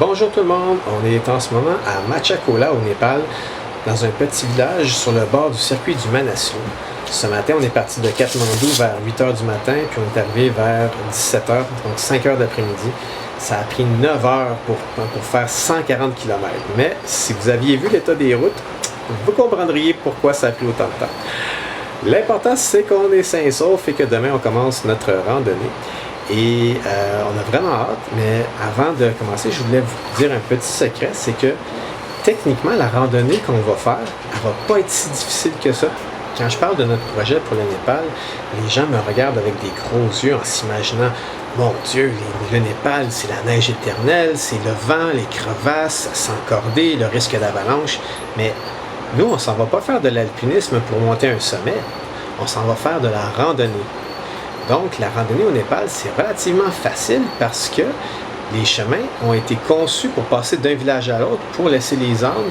Bonjour tout le monde, on est en ce moment à Machakola au Népal, dans un petit village sur le bord du circuit du Manaslu. Ce matin, on est parti de Katmandou vers 8 heures du matin, puis on est arrivé vers 17 heures, donc 5 heures d'après-midi. Ça a pris 9 heures pour faire 140 km. Mais si vous aviez vu l'état des routes, vous comprendriez pourquoi ça a pris autant de temps. L'important, c'est qu'on est sains et saufs et que demain, on commence notre randonnée. Et on a vraiment hâte, mais avant de commencer, je voulais vous dire un petit secret, c'est que techniquement, la randonnée qu'on va faire, elle va pas être si difficile que ça. Quand je parle de notre projet pour le Népal, les gens me regardent avec des gros yeux en s'imaginant mon Dieu, le Népal, c'est la neige éternelle, c'est le vent, les crevasses, s'encorder, le risque d'avalanche. Mais nous, on s'en va pas faire de l'alpinisme pour monter un sommet, on s'en va faire de la randonnée. Donc, la randonnée au Népal, c'est relativement facile parce que les chemins ont été conçus pour passer d'un village à l'autre pour laisser les ânes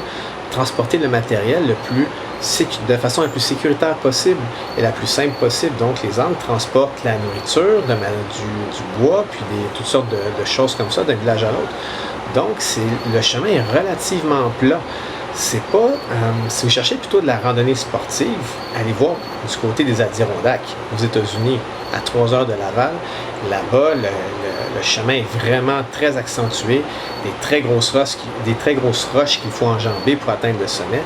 transporter le matériel de façon la plus sécuritaire possible et la plus simple possible. Donc, les ânes transportent la nourriture, du bois, puis toutes sortes de choses comme ça d'un village à l'autre. Donc, le chemin est relativement plat. C'est pas, si vous cherchez plutôt de la randonnée sportive, allez voir du côté des Adirondacks, aux États-Unis, à 3 heures de Laval. Là-bas, le chemin est vraiment très accentué, des très grosses roches qu'il faut enjamber pour atteindre le sommet.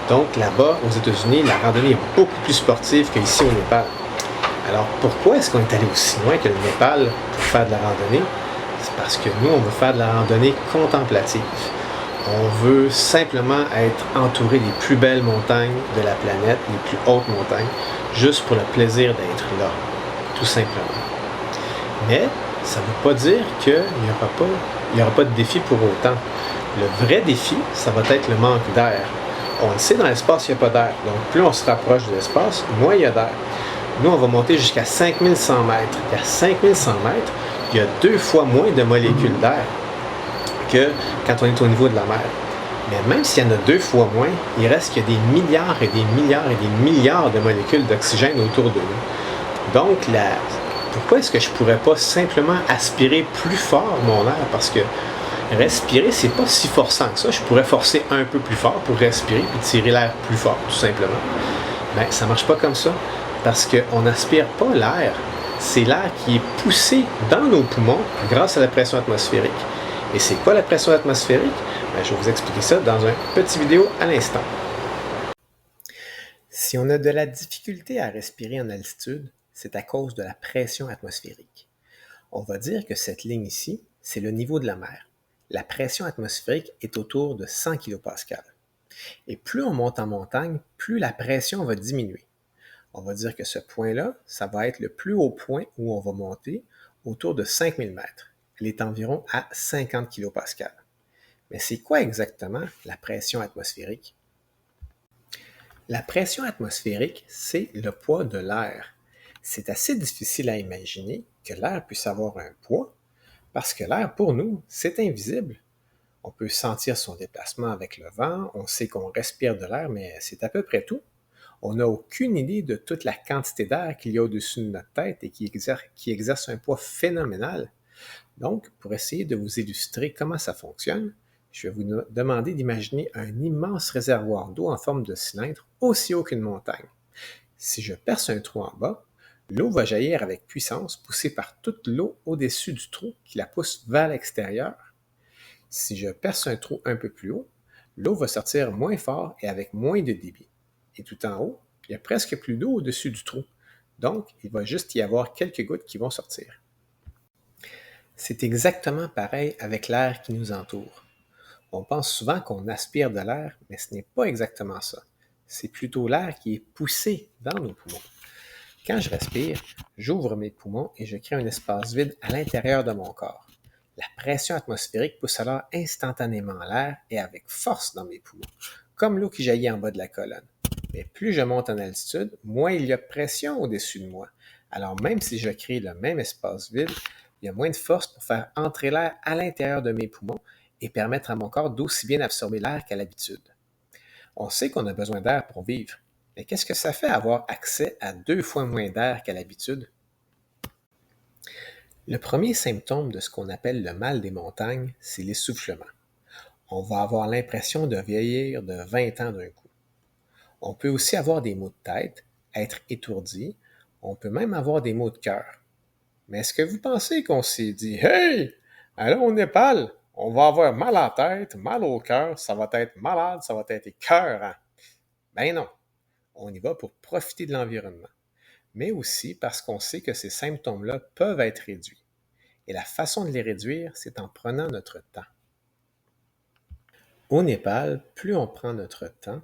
Donc là-bas, aux États-Unis, la randonnée est beaucoup plus sportive qu'ici au Népal. Alors pourquoi est-ce qu'on est allé aussi loin que le Népal pour faire de la randonnée? C'est parce que nous, on veut faire de la randonnée contemplative. On veut simplement être entouré des plus belles montagnes de la planète, les plus hautes montagnes, juste pour le plaisir d'être là, tout simplement. Mais ça ne veut pas dire qu'il n'y aura pas de défi pour autant. Le vrai défi, ça va être le manque d'air. On le sait, dans l'espace, il n'y a pas d'air. Donc, plus on se rapproche de l'espace, moins il y a d'air. Nous, on va monter jusqu'à 5100 mètres. Et à 5100 mètres, il y a 2 fois moins de molécules d'air que quand on est au niveau de la mer. Mais même s'il y en a 2 fois moins, il reste qu'il y a des milliards et des milliards et des milliards de molécules d'oxygène autour de nous. Donc, pourquoi est-ce que je ne pourrais pas simplement aspirer plus fort mon air? Parce que respirer, c'est pas si forçant que ça. Je pourrais forcer un peu plus fort pour respirer et tirer l'air plus fort, tout simplement. Mais ça ne marche pas comme ça, parce qu'on n'aspire pas l'air. C'est l'air qui est poussé dans nos poumons grâce à la pression atmosphérique. Et c'est quoi la pression atmosphérique? Je vais vous expliquer ça dans une petite vidéo à l'instant. Si on a de la difficulté à respirer en altitude, c'est à cause de la pression atmosphérique. On va dire que cette ligne ici, c'est le niveau de la mer. La pression atmosphérique est autour de 100 kPa. Et plus on monte en montagne, plus la pression va diminuer. On va dire que ce point-là, ça va être le plus haut point où on va monter, autour de 5000 mètres. Elle est environ à 50 kPa. Mais c'est quoi exactement la pression atmosphérique? La pression atmosphérique, c'est le poids de l'air. C'est assez difficile à imaginer que l'air puisse avoir un poids, parce que l'air, pour nous, c'est invisible. On peut sentir son déplacement avec le vent, on sait qu'on respire de l'air, mais c'est à peu près tout. On n'a aucune idée de toute la quantité d'air qu'il y a au-dessus de notre tête et qui exerce un poids phénoménal. Donc, pour essayer de vous illustrer comment ça fonctionne, je vais vous demander d'imaginer un immense réservoir d'eau en forme de cylindre aussi haut qu'une montagne. Si je perce un trou en bas, l'eau va jaillir avec puissance, poussée par toute l'eau au-dessus du trou qui la pousse vers l'extérieur. Si je perce un trou un peu plus haut, l'eau va sortir moins fort et avec moins de débit. Et tout en haut, il n'y a presque plus d'eau au-dessus du trou. Donc, il va juste y avoir quelques gouttes qui vont sortir. C'est exactement pareil avec l'air qui nous entoure. On pense souvent qu'on aspire de l'air, mais ce n'est pas exactement ça. C'est plutôt l'air qui est poussé dans nos poumons. Quand je respire, j'ouvre mes poumons et je crée un espace vide à l'intérieur de mon corps. La pression atmosphérique pousse alors instantanément l'air et avec force dans mes poumons, comme l'eau qui jaillit en bas de la colonne. Mais plus je monte en altitude, moins il y a de pression au-dessus de moi. Alors même si je crée le même espace vide, il y a moins de force pour faire entrer l'air à l'intérieur de mes poumons et permettre à mon corps d'aussi bien absorber l'air qu'à l'habitude. On sait qu'on a besoin d'air pour vivre, mais qu'est-ce que ça fait avoir accès à 2 fois moins d'air qu'à l'habitude? Le premier symptôme de ce qu'on appelle le mal des montagnes, c'est l'essoufflement. On va avoir l'impression de vieillir de 20 ans d'un coup. On peut aussi avoir des maux de tête, être étourdi, on peut même avoir des maux de cœur. Mais est-ce que vous pensez qu'on s'est dit Hey, allons au Népal, on va avoir mal à la tête, mal au cœur, ça va être malade, ça va être écœurant? Ben non, on y va pour profiter de l'environnement, mais aussi parce qu'on sait que ces symptômes-là peuvent être réduits. Et la façon de les réduire, c'est en prenant notre temps. Au Népal, plus on prend notre temps,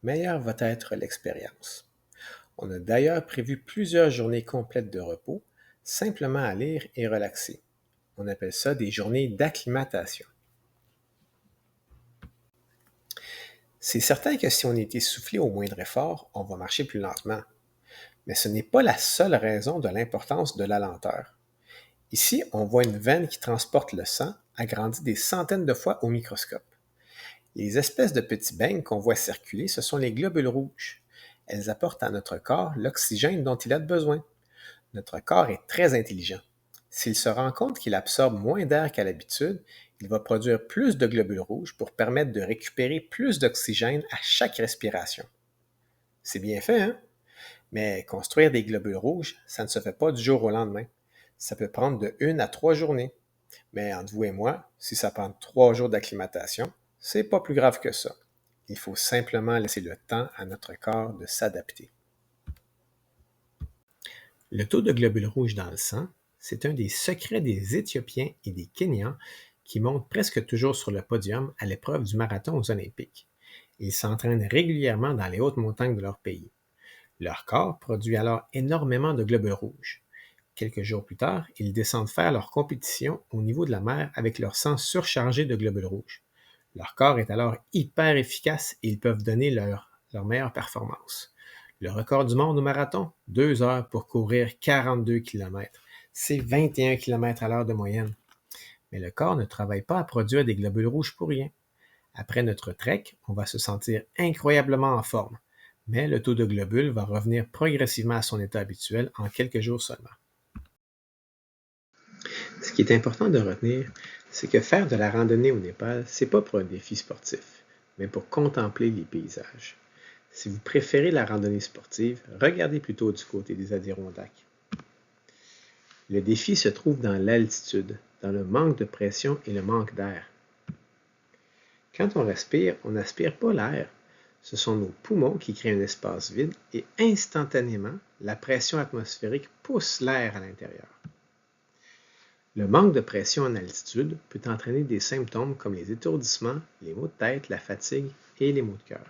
meilleure va être l'expérience. On a d'ailleurs prévu plusieurs journées complètes de repos, simplement à lire et relaxer. On appelle ça des journées d'acclimatation. C'est certain que si on est essoufflé au moindre effort, on va marcher plus lentement. Mais ce n'est pas la seule raison de l'importance de la lenteur. Ici, on voit une veine qui transporte le sang, agrandie des centaines de fois au microscope. Les espèces de petits beignes qu'on voit circuler, ce sont les globules rouges. Elles apportent à notre corps l'oxygène dont il a besoin. Notre corps est très intelligent. S'il se rend compte qu'il absorbe moins d'air qu'à l'habitude, il va produire plus de globules rouges pour permettre de récupérer plus d'oxygène à chaque respiration. C'est bien fait, hein? Mais construire des globules rouges, ça ne se fait pas du jour au lendemain. Ça peut prendre de 1 à 3 journées. Mais entre vous et moi, si ça prend 3 jours d'acclimatation, c'est pas plus grave que ça. Il faut simplement laisser le temps à notre corps de s'adapter. Le taux de globules rouges dans le sang, c'est un des secrets des Éthiopiens et des Kenyans qui montent presque toujours sur le podium à l'épreuve du marathon aux Olympiques. Ils s'entraînent régulièrement dans les hautes montagnes de leur pays. Leur corps produit alors énormément de globules rouges. Quelques jours plus tard, ils descendent faire leur compétition au niveau de la mer avec leur sang surchargé de globules rouges. Leur corps est alors hyper efficace et ils peuvent donner leur meilleure performance. Le record du monde au marathon, 2 heures pour courir 42 km. C'est 21 km à l'heure de moyenne. Mais le corps ne travaille pas à produire des globules rouges pour rien. Après notre trek, on va se sentir incroyablement en forme, mais le taux de globules va revenir progressivement à son état habituel en quelques jours seulement. Ce qui est important de retenir, c'est que faire de la randonnée au Népal, c'est pas pour un défi sportif, mais pour contempler les paysages. Si vous préférez la randonnée sportive, regardez plutôt du côté des Adirondacks. Le défi se trouve dans l'altitude, dans le manque de pression et le manque d'air. Quand on n'aspire pas l'air. Ce sont nos poumons qui créent un espace vide et instantanément, la pression atmosphérique pousse l'air à l'intérieur. Le manque de pression en altitude peut entraîner des symptômes comme les étourdissements, les maux de tête, la fatigue et les maux de cœur.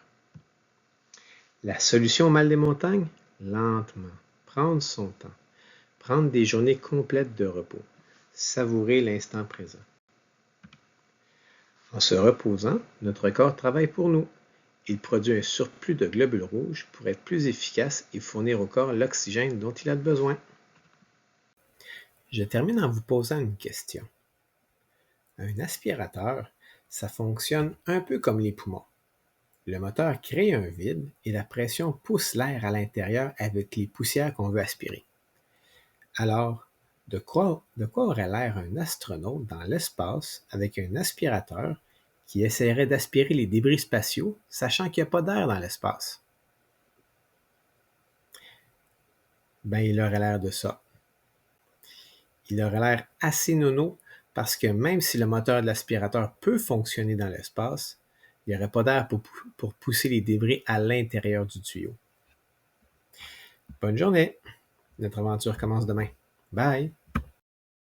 La solution au mal des montagnes? Lentement, prendre son temps, prendre des journées complètes de repos, savourer l'instant présent. En se reposant, notre corps travaille pour nous. Il produit un surplus de globules rouges pour être plus efficace et fournir au corps l'oxygène dont il a besoin. Je termine en vous posant une question. Un aspirateur, ça fonctionne un peu comme les poumons. Le moteur crée un vide et la pression pousse l'air à l'intérieur avec les poussières qu'on veut aspirer. Alors, de quoi aurait l'air un astronaute dans l'espace avec un aspirateur qui essaierait d'aspirer les débris spatiaux, sachant qu'il n'y a pas d'air dans l'espace? Ben, il aurait l'air de ça. Il aurait l'air assez nono parce que même si le moteur de l'aspirateur peut fonctionner dans l'espace, il n'y aurait pas d'air pour pousser les débris à l'intérieur du tuyau. Bonne journée! Notre aventure commence demain. Bye!